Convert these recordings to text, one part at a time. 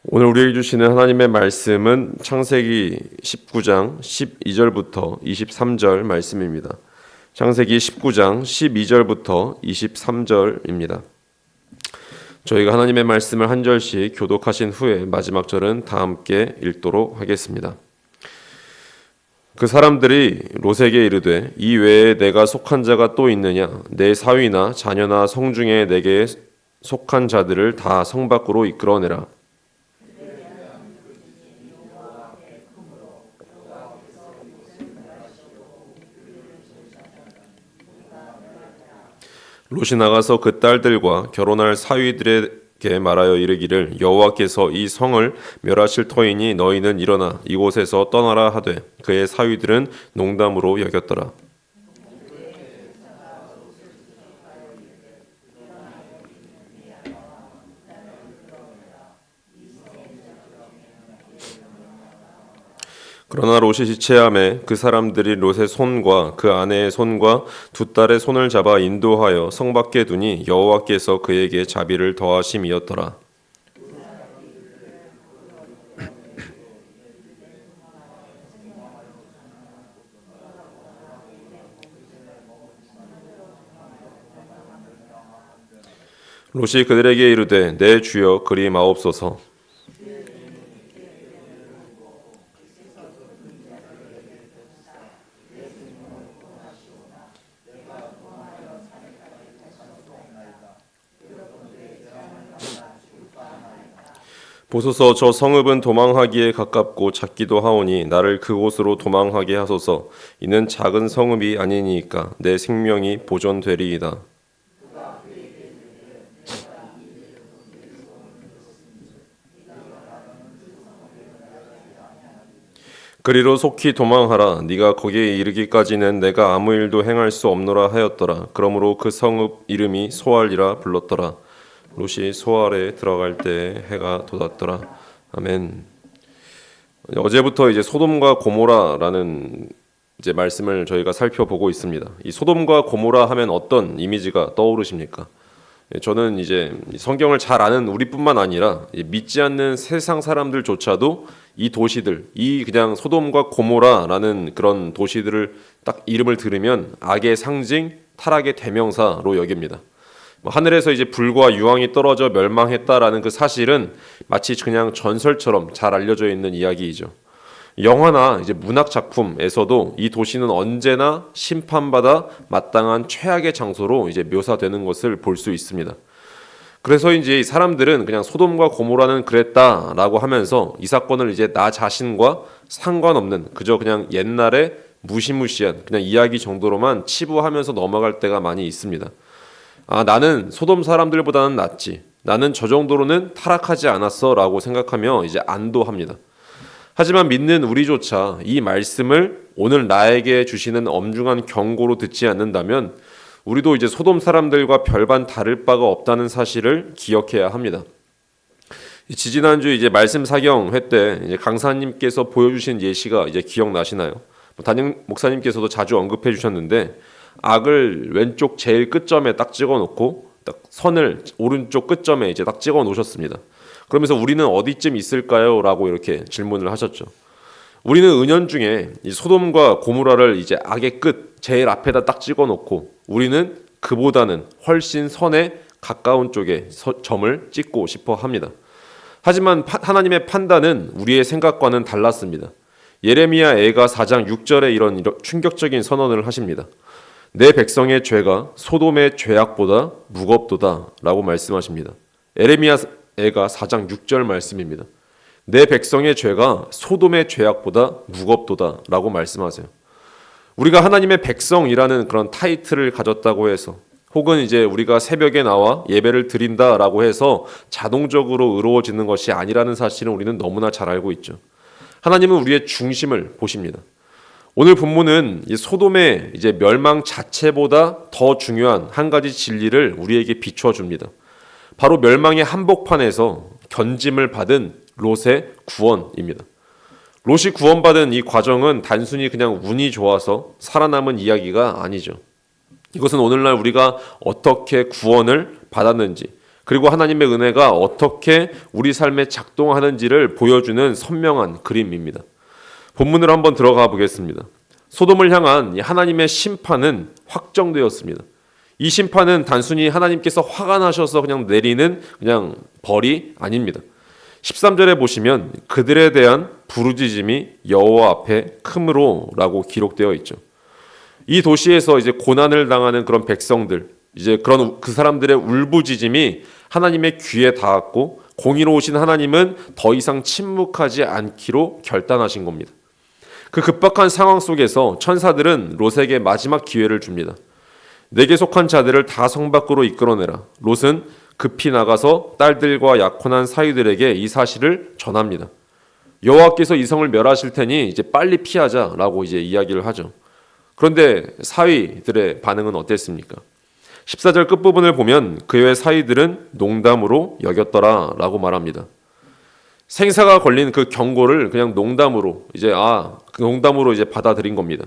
오늘 우리에게 주시는 하나님의 말씀은 창세기 19장 12절부터 23절 말씀입니다. 창세기 19장 12절부터 23절입니다. 저희가 하나님의 말씀을 한 절씩 교독하신 후에 마지막 절은 다 함께 읽도록 하겠습니다. 그 사람들이 롯에게 이르되 이 외에 내가 속한 자가 또 있느냐? 내 사위나 자녀나 성중에 내게 속한 자들을 다 성 밖으로 이끌어내라. 롯이 나가서 그 딸들과 결혼할 사위들에게 말하여 이르기를 여호와께서 이 성을 멸하실 터이니 너희는 일어나 이곳에서 떠나라 하되 그의 사위들은 농담으로 여겼더라. 그러나 롯이 지체하매 그 사람들이 롯의 손과 그 아내의 손과 두 딸의 손을 잡아 인도하여 성 밖에 두니 여호와께서 그에게 자비를 더하심이었더라. 롯이 그들에게 이르되 내 주여 그리 마옵소서. 보소서 저 성읍은 도망하기에 가깝고 작기도 하오니 나를 그곳으로 도망하게 하소서. 이는 작은 성읍이 아니니까 내 생명이 보존되리이다. 그리로 속히 도망하라. 네가 거기에 이르기까지는 내가 아무 일도 행할 수 없노라 하였더라. 그러므로 그 성읍 이름이 소알이라 불렀더라. 롯이 소알에 들어갈 때 해가 돋았더라. 아멘. 어제부터 이제 소돔과 고모라라는 이제 말씀을 저희가 살펴보고 있습니다. 이 소돔과 고모라 하면 어떤 이미지가 떠오르십니까? 저는 이제 성경을 잘 아는 우리뿐만 아니라 믿지 않는 세상 사람들조차도 이 도시들, 이 그냥 소돔과 고모라라는 그런 도시들을 딱 이름을 들으면 악의 상징, 타락의 대명사로 여깁니다. 하늘에서 이제 불과 유황이 떨어져 멸망했다라는 그 사실은 마치 그냥 전설처럼 잘 알려져 있는 이야기이죠. 영화나 이제 문학 작품에서도 이 도시는 언제나 심판받아 마땅한 최악의 장소로 이제 묘사되는 것을 볼 수 있습니다. 그래서 이제 이 사람들은 그냥 소돔과 고모라는 그랬다라고 하면서 이 사건을 이제 나 자신과 상관없는 그저 그냥 옛날에 무시무시한 그냥 이야기 정도로만 치부하면서 넘어갈 때가 많이 있습니다. 아, 나는 소돔 사람들보다는 낫지. 나는 저 정도로는 타락하지 않았어 라고 생각하며 이제 안도합니다. 하지만 믿는 우리조차 이 말씀을 오늘 나에게 주시는 엄중한 경고로 듣지 않는다면 우리도 이제 소돔 사람들과 별반 다를 바가 없다는 사실을 기억해야 합니다. 지지난주 이제 말씀 사경회 때 이제 강사님께서 보여주신 예시가 이제 기억나시나요? 담임 목사님께서도 자주 언급해 주셨는데 악을 왼쪽 제일 끝점에 딱 찍어 놓고 딱 선을 오른쪽 끝점에 이제 딱 찍어 놓으셨습니다. 그러면서 우리는 어디쯤 있을까요? 라고 이렇게 질문을 하셨죠. 우리는 은연중에 이 소돔과 고모라를 이제 악의 끝 제일 앞에다 딱 찍어 놓고 우리는 그보다는 훨씬 선에 가까운 쪽에 점을 찍고 싶어 합니다. 하지만 하나님의 판단은 우리의 생각과는 달랐습니다. 예레미야 애가 4장 6절에 이런 충격적인 선언을 하십니다. 내 백성의 죄가 소돔의 죄악보다 무겁도다 라고 말씀하십니다. 에레미야 애가 4장 6절 말씀입니다. 내 백성의 죄가 소돔의 죄악보다 무겁도다 라고 말씀하세요. 우리가 하나님의 백성이라는 그런 타이틀을 가졌다고 해서 혹은 이제 우리가 새벽에 나와 예배를 드린다라고 해서 자동적으로 의로워지는 것이 아니라는 사실은 우리는 너무나 잘 알고 있죠. 하나님은 우리의 중심을 보십니다. 오늘 본문은 이 소돔의 이제 멸망 자체보다 더 중요한 한 가지 진리를 우리에게 비춰줍니다. 바로 멸망의 한복판에서 견짐을 받은 롯의 구원입니다. 롯이 구원받은 이 과정은 단순히 그냥 운이 좋아서 살아남은 이야기가 아니죠. 이것은 오늘날 우리가 어떻게 구원을 받았는지, 그리고 하나님의 은혜가 어떻게 우리 삶에 작동하는지를 보여주는 선명한 그림입니다. 본문으로 한번 들어가 보겠습니다. 소돔을 향한 하나님의 심판은 확정되었습니다. 이 심판은 단순히 하나님께서 화가 나셔서 그냥 내리는 그냥 벌이 아닙니다. 13절에 보시면 그들에 대한 부르짖음이 여호와 앞에 크므로라고 기록되어 있죠. 이 도시에서 이제 고난을 당하는 그런 백성들, 이제 그런 그 사람들의 울부짖음이 하나님의 귀에 닿았고 공의로우신 하나님은 더 이상 침묵하지 않기로 결단하신 겁니다. 그 급박한 상황 속에서 천사들은 롯에게 마지막 기회를 줍니다. 내게 속한 자들을 다 성 밖으로 이끌어내라. 롯은 급히 나가서 딸들과 약혼한 사위들에게 이 사실을 전합니다. 여호와께서 이 성을 멸하실 테니 이제 빨리 피하자라고 이제 이야기를 하죠. 그런데 사위들의 반응은 어땠습니까? 14절 끝부분을 보면 그의 사위들은 농담으로 여겼더라라고 말합니다. 생사가 걸린 그 경고를 그냥 농담으로 이제 받아들인 겁니다.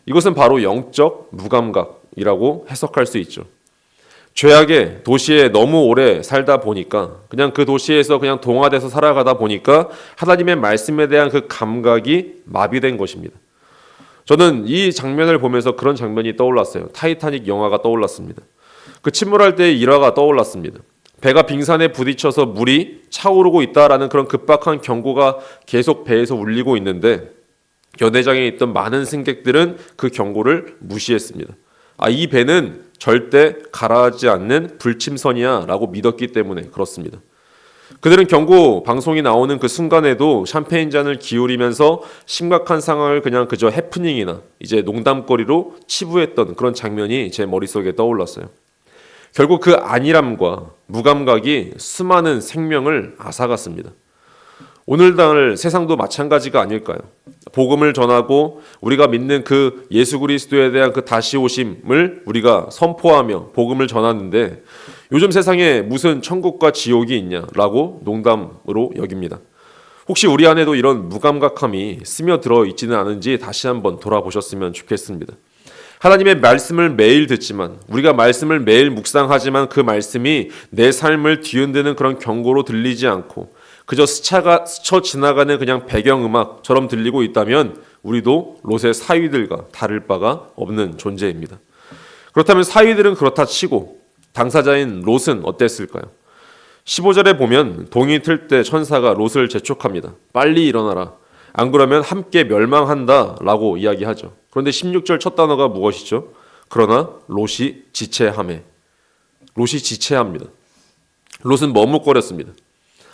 이것은 바로 영적 무감각이라고 해석할 수 있죠. 죄악의 도시에 너무 오래 살다 보니까 그냥 그 도시에서 그냥 동화돼서 살아가다 보니까 하나님의 말씀에 대한 그 감각이 마비된 것입니다. 저는 이 장면을 보면서 그런 장면이 떠올랐어요. 타이타닉 영화가 떠올랐습니다. 그 침몰할 때의 일화가 떠올랐습니다. 배가 빙산에 부딪혀서 물이 차오르고 있다라는 그런 급박한 경고가 계속 배에서 울리고 있는데 연회장에 있던 많은 승객들은 그 경고를 무시했습니다. 이 배는 절대 가라앉지 않는 불침선이야 라고 믿었기 때문에 그렇습니다. 그들은 경고 방송이 나오는 그 순간에도 샴페인 잔을 기울이면서 심각한 상황을 그냥 그저 해프닝이나 이제 농담거리로 치부했던 그런 장면이 제 머릿속에 떠올랐어요. 결국 그 안일함과 무감각이 수많은 생명을 앗아갔습니다. 오늘날 세상도 마찬가지가 아닐까요? 복음을 전하고 우리가 믿는 그 예수 그리스도에 대한 그 다시 오심을 우리가 선포하며 복음을 전하는데 요즘 세상에 무슨 천국과 지옥이 있냐라고 농담으로 여깁니다. 혹시 우리 안에도 이런 무감각함이 스며들어 있지는 않은지 다시 한번 돌아보셨으면 좋겠습니다. 하나님의 말씀을 매일 듣지만 우리가 말씀을 매일 묵상하지만 그 말씀이 내 삶을 뒤흔드는 그런 경고로 들리지 않고 그저 스쳐 지나가는 그냥 배경음악처럼 들리고 있다면 우리도 롯의 사위들과 다를 바가 없는 존재입니다. 그렇다면 사위들은 그렇다 치고 당사자인 롯은 어땠을까요? 15절에 보면 동이 틀 때 천사가 롯을 재촉합니다. 빨리 일어나라. 안 그러면 함께 멸망한다 라고 이야기하죠. 그런데 16절 첫 단어가 무엇이죠? 그러나 롯이 지체하매. 롯이 지체합니다. 롯은 머뭇거렸습니다.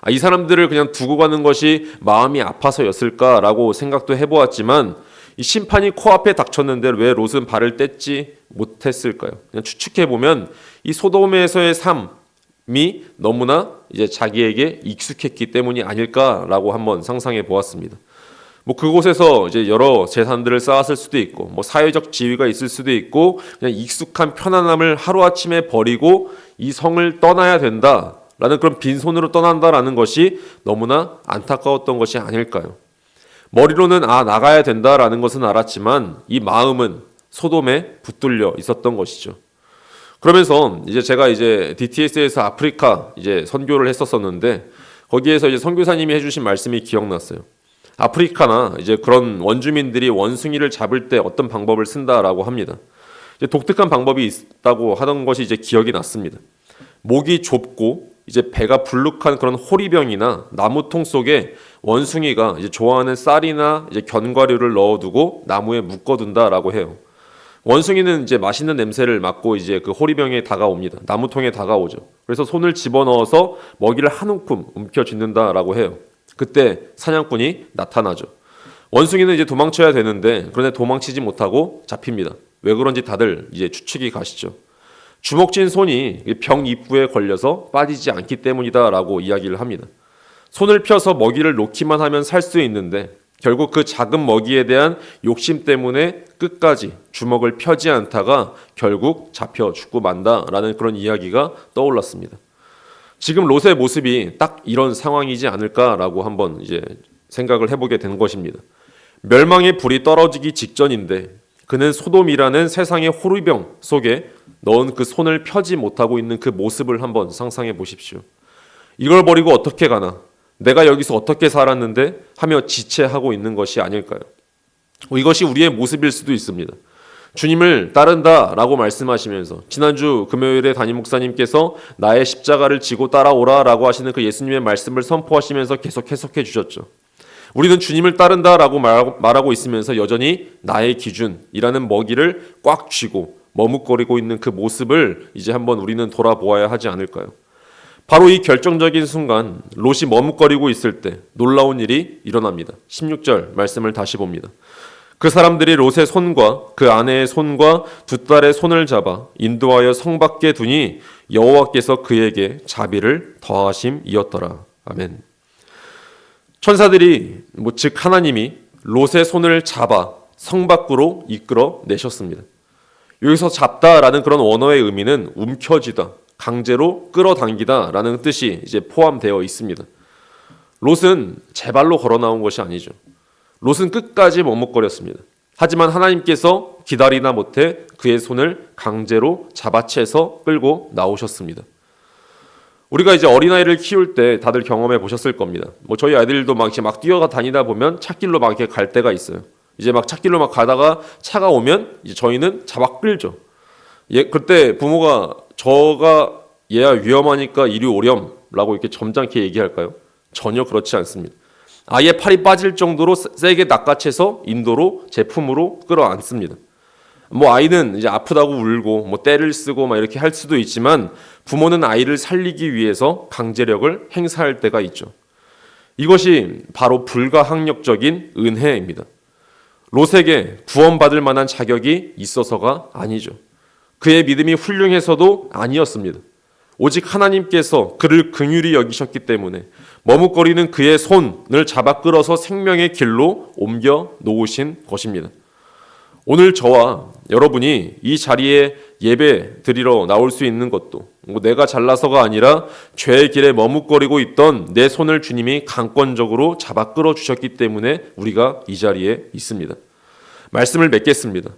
이 사람들을 그냥 두고 가는 것이 마음이 아파서였을까라고 생각도 해보았지만 이 심판이 코앞에 닥쳤는데 왜 롯은 발을 떼지 못했을까요? 그냥 추측해보면 이 소돔에서의 삶이 너무나 이제 자기에게 익숙했기 때문이 아닐까라고 한번 상상해 보았습니다. 그곳에서 이제 여러 재산들을 쌓았을 수도 있고, 사회적 지위가 있을 수도 있고, 그냥 익숙한 편안함을 하루아침에 버리고 이 성을 떠나야 된다. 라는 그런 빈손으로 떠난다라는 것이 너무나 안타까웠던 것이 아닐까요? 머리로는 나가야 된다라는 것은 알았지만 이 마음은 소돔에 붙들려 있었던 것이죠. 그러면서 이제 제가 이제 DTS에서 아프리카 이제 선교를 했었었는데 거기에서 이제 선교사님이 해주신 말씀이 기억났어요. 아프리카나 이제 그런 원주민들이 원숭이를 잡을 때 어떤 방법을 쓴다라고 합니다. 이제 독특한 방법이 있다고 하던 것이 이제 기억이 났습니다. 목이 좁고 이제 배가 불룩한 그런 호리병이나 나무통 속에 원숭이가 이제 좋아하는 쌀이나 이제 견과류를 넣어두고 나무에 묶어둔다라고 해요. 원숭이는 이제 맛있는 냄새를 맡고 이제 그 호리병에 다가옵니다. 나무통에 다가오죠. 그래서 손을 집어넣어서 먹이를 한 움큼 움켜쥐는다라고 해요. 그때 사냥꾼이 나타나죠. 원숭이는 이제 도망쳐야 되는데 그런데 도망치지 못하고 잡힙니다. 왜 그런지 다들 이제 추측이 가시죠. 주먹진 손이 병 입구에 걸려서 빠지지 않기 때문이다라고 이야기를 합니다. 손을 펴서 먹이를 놓기만 하면 살 수 있는데 결국 그 작은 먹이에 대한 욕심 때문에 끝까지 주먹을 펴지 않다가 결국 잡혀 죽고 만다라는 그런 이야기가 떠올랐습니다. 지금 롯의 모습이 딱 이런 상황이지 않을까라고 한번 이제 생각을 해보게 된 것입니다. 멸망의 불이 떨어지기 직전인데 그는 소돔이라는 세상의 호루병 속에 넣은 그 손을 펴지 못하고 있는 그 모습을 한번 상상해 보십시오. 이걸 버리고 어떻게 가나? 내가 여기서 어떻게 살았는데? 하며 지체하고 있는 것이 아닐까요? 이것이 우리의 모습일 수도 있습니다. 주님을 따른다라고 말씀하시면서 지난주 금요일에 담임 목사님께서 나의 십자가를 지고 따라오라라고 하시는 그 예수님의 말씀을 선포하시면서 계속 해석해 주셨죠. 우리는 주님을 따른다라고 말하고 있으면서 여전히 나의 기준이라는 먹이를 꽉 쥐고 머뭇거리고 있는 그 모습을 이제 한번 우리는 돌아보아야 하지 않을까요? 바로 이 결정적인 순간 롯이 머뭇거리고 있을 때 놀라운 일이 일어납니다. 16절 말씀을 다시 봅니다. 그 사람들이 롯의 손과 그 아내의 손과 두 딸의 손을 잡아 인도하여 성 밖에 두니 여호와께서 그에게 자비를 더하심이었더라. 아멘. 천사들이 즉 하나님이 롯의 손을 잡아 성 밖으로 이끌어 내셨습니다. 여기서 잡다라는 그런 원어의 의미는 움켜쥐다, 강제로 끌어당기다라는 뜻이 이제 포함되어 있습니다. 롯은 제 발로 걸어 나온 것이 아니죠. 롯은 끝까지 머뭇거렸습니다. 하지만 하나님께서 기다리나 못해 그의 손을 강제로 잡아채서 끌고 나오셨습니다. 우리가 이제 어린아이를 키울 때 다들 경험해 보셨을 겁니다. 저희 아이들도 막 뛰어다니다 보면 찻길로 막 이렇게 갈 때가 있어요. 이제 막 찻길로 막 가다가 차가 오면 이제 저희는 잡아 끌죠. 그때 부모가 저가 얘야 위험하니까 이리 오렴라고 이렇게 점잖게 얘기할까요? 전혀 그렇지 않습니다. 아예 팔이 빠질 정도로 세게 낚아채서 인도로 제품으로 끌어안습니다. 아이는 이제 아프다고 울고 떼를 쓰고 막 이렇게 할 수도 있지만 부모는 아이를 살리기 위해서 강제력을 행사할 때가 있죠. 이것이 바로 불가항력적인 은혜입니다. 롯에게 구원받을 만한 자격이 있어서가 아니죠. 그의 믿음이 훌륭해서도 아니었습니다. 오직 하나님께서 그를 긍휼히 여기셨기 때문에 머뭇거리는 그의 손을 잡아 끌어서 생명의 길로 옮겨 놓으신 것입니다. 오늘 저와 여러분이 이 자리에 예배 드리러 나올 수 있는 것도 내가 잘나서가 아니라 죄의 길에 머뭇거리고 있던 내 손을 주님이 강권적으로 잡아 끌어 주셨기 때문에 우리가 이 자리에 있습니다. 말씀을 맺겠습니다.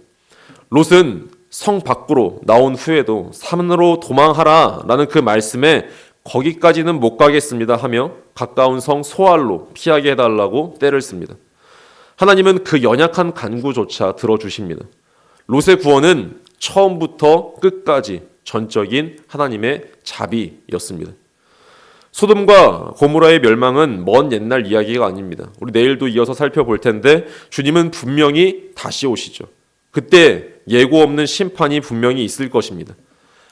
롯은 성 밖으로 나온 후에도 산으로 도망하라 라는 그 말씀에 거기까지는 못 가겠습니다 하며 가까운 성 소알로 피하게 해달라고 떼를 씁니다. 하나님은 그 연약한 간구조차 들어주십니다. 롯의 구원은 처음부터 끝까지 전적인 하나님의 자비였습니다. 소돔과 고모라의 멸망은 먼 옛날 이야기가 아닙니다. 우리 내일도 이어서 살펴볼 텐데 주님은 분명히 다시 오시죠. 그때 예고 없는 심판이 분명히 있을 것입니다.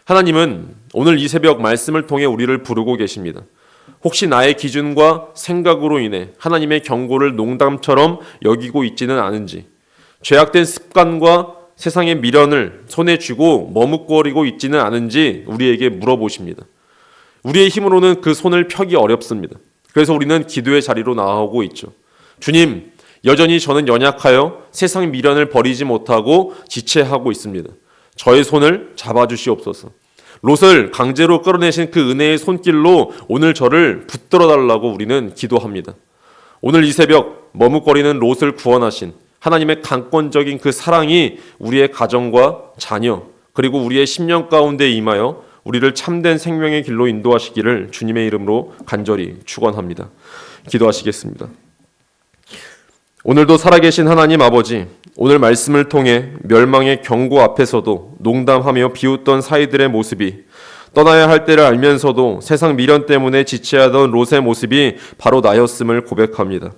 하나님은 오늘 이 새벽 말씀을 통해 우리를 부르고 계십니다. 혹시 나의 기준과 생각으로 인해 하나님의 경고를 농담처럼 여기고 있지는 않은지, 죄악된 습관과 세상의 미련을 손에 쥐고 머뭇거리고 있지는 않은지 우리에게 물어보십니다. 우리의 힘으로는 그 손을 펴기 어렵습니다. 그래서 우리는 기도의 자리로 나아오고 있죠. 주님, 여전히 저는 연약하여 세상 미련을 버리지 못하고 지체하고 있습니다. 저의 손을 잡아주시옵소서. 롯을 강제로 끌어내신 그 은혜의 손길로 오늘 저를 붙들어 달라고 우리는 기도합니다. 오늘 이 새벽 머뭇거리는 롯을 구원하신 하나님의 강권적인 그 사랑이 우리의 가정과 자녀 그리고 우리의 심령 가운데 임하여 우리를 참된 생명의 길로 인도하시기를 주님의 이름으로 간절히 축원합니다. 기도하시겠습니다. 오늘도 살아계신 하나님 아버지, 오늘 말씀을 통해 멸망의 경고 앞에서도 농담하며 비웃던 사이들의 모습이, 떠나야 할 때를 알면서도 세상 미련 때문에 지체하던 롯의 모습이 바로 나였음을 고백합니다.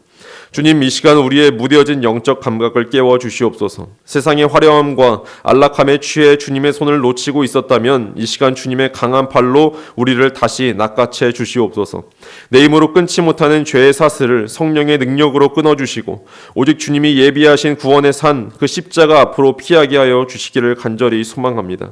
주님, 이 시간 우리의 무뎌진 영적 감각을 깨워 주시옵소서. 세상의 화려함과 안락함에 취해 주님의 손을 놓치고 있었다면 이 시간 주님의 강한 팔로 우리를 다시 낚아채 주시옵소서. 내 힘으로 끊지 못하는 죄의 사슬을 성령의 능력으로 끊어주시고 오직 주님이 예비하신 구원의 산 그 십자가 앞으로 피하게 하여 주시기를 간절히 소망합니다.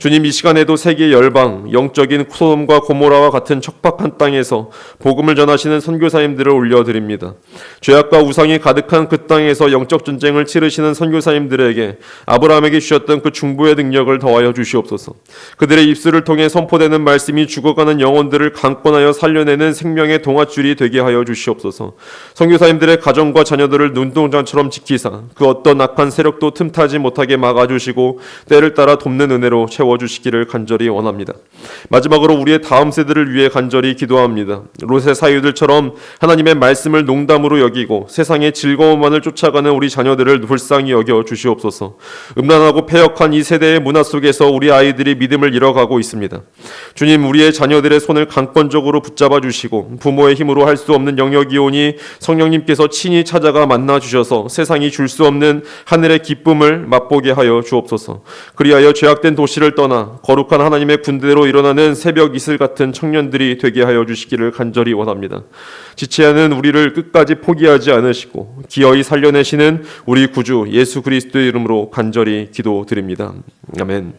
주님, 이 시간에도 세계 열방, 영적인 소돔과 고모라와 같은 척박한 땅에서 복음을 전하시는 선교사님들을 올려드립니다. 죄악과 우상이 가득한 그 땅에서 영적 전쟁을 치르시는 선교사님들에게 아브라함에게 주셨던 그 중보의 능력을 더하여 주시옵소서. 그들의 입술을 통해 선포되는 말씀이 죽어가는 영혼들을 강권하여 살려내는 생명의 동아줄이 되게 하여 주시옵소서. 선교사님들의 가정과 자녀들을 눈동자처럼 지키사 그 어떤 악한 세력도 틈타지 못하게 막아주시고 때를 따라 돕는 은혜로 채워주시기를 간절히 원합니다. 마지막으로 우리의 다음 세대를 위해 간절히 기도합니다. 롯의 사유들처럼 하나님의 말씀을 농담으로 여기고 세상의 즐거움만을 쫓아가는 우리 자녀들을 불쌍히 여겨 주시옵소서. 음란하고 패역한 이 세대의 문화 속에서 우리 아이들이 믿음을 잃어가고 있습니다. 주님, 우리의 자녀들의 손을 강권적으로 붙잡아 주시고 부모의 힘으로 할 수 없는 영역이오니 성령님께서 친히 찾아가 만나 주셔서 세상이 줄 수 없는 하늘의 기쁨을 맛보게 하여 주옵소서. 그리하여 죄악된 도시를 떠나 거룩한 하나님의 군대로 일어나는 새벽 이슬 같은 청년들이 되게 하여 주시기를 간절히 원합니다. 지체하는 우리를 끝까지 포기하지 않으시고 기어이 살려내시는 우리 구주 예수 그리스도의 이름으로 간절히 기도드립니다. 아멘.